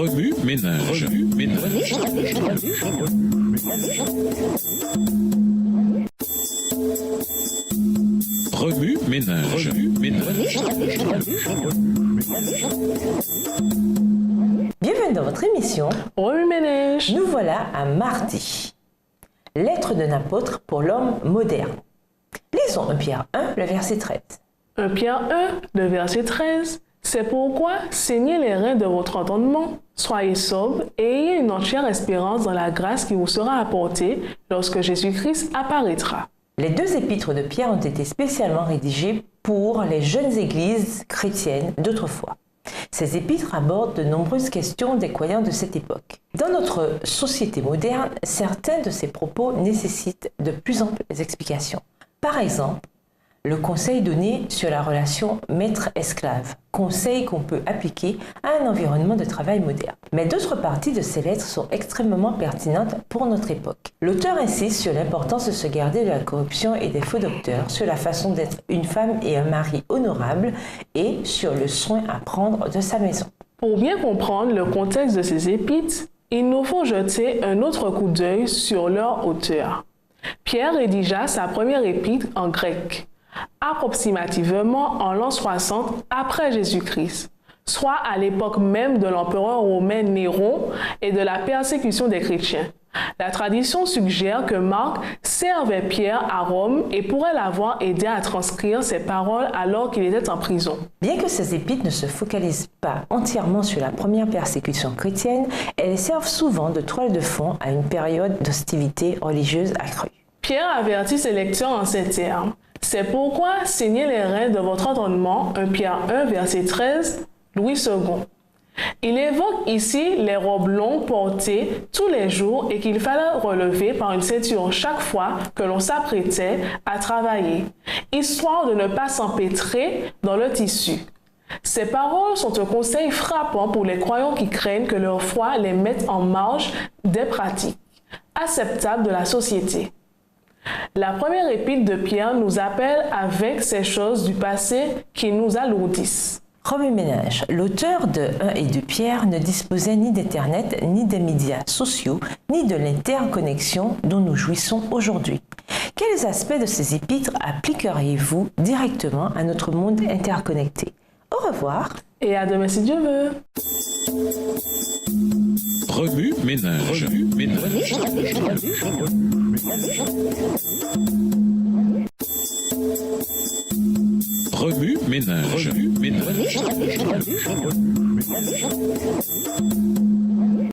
Remue ménage. Remue ménage. Bienvenue dans votre émission Remue ménage. Nous voilà à mardi. Lettre d'un apôtre pour l'homme moderne. Lisons 1 Pierre 1, le verset 13. 1 Pierre 1, le verset 13. C'est pourquoi saignez les reins de votre entendement, soyez sobres et ayez une entière espérance dans la grâce qui vous sera apportée lorsque Jésus-Christ apparaîtra. Les 2 épîtres de Pierre ont été spécialement rédigées pour les jeunes églises chrétiennes d'autrefois. Ces épîtres abordent de nombreuses questions des croyants de cette époque. Dans notre société moderne, certains de ces propos nécessitent de plus amples explications. Par exemple, le conseil donné sur la relation maître-esclave, conseil qu'on peut appliquer à un environnement de travail moderne. Mais d'autres parties de ces lettres sont extrêmement pertinentes pour notre époque. L'auteur insiste sur l'importance de se garder de la corruption et des faux docteurs, sur la façon d'être une femme et un mari honorables et sur le soin à prendre de sa maison. Pour bien comprendre le contexte de ces épîtres, il nous faut jeter un autre coup d'œil sur leur auteur. Pierre rédigea sa première épître en grec, approximativement en l'an 60 après Jésus-Christ, soit à l'époque même de l'empereur romain Néron et de la persécution des chrétiens. La tradition suggère que Marc servait Pierre à Rome et pourrait l'avoir aidé à transcrire ses paroles alors qu'il était en prison. Bien que ces épîtres ne se focalisent pas entièrement sur la première persécution chrétienne, elles servent souvent de toile de fond à une période d'hostilité religieuse accrue. Pierre avertit ses lecteurs en ces termes. C'est pourquoi saignez les reins de votre entendement, 1 Pierre 1, verset 13, Louis II. Il évoque ici les robes longues portées tous les jours et qu'il fallait relever par une ceinture chaque fois que l'on s'apprêtait à travailler, histoire de ne pas s'empêtrer dans le tissu. Ces paroles sont un conseil frappant pour les croyants qui craignent que leur foi les mette en marge des pratiques acceptables de la société. La première épître de Pierre nous appelle à vaincre ces choses du passé qui nous alourdissent. Remue ménage. L'auteur de 1 et 2 Pierre ne disposait ni d'Internet, ni des médias sociaux, ni de l'interconnexion dont nous jouissons aujourd'hui. Quels aspects de ces épîtres appliqueriez-vous directement à notre monde interconnecté? Au revoir. Et à demain si Dieu veut. Remue ménage. Remue ménage.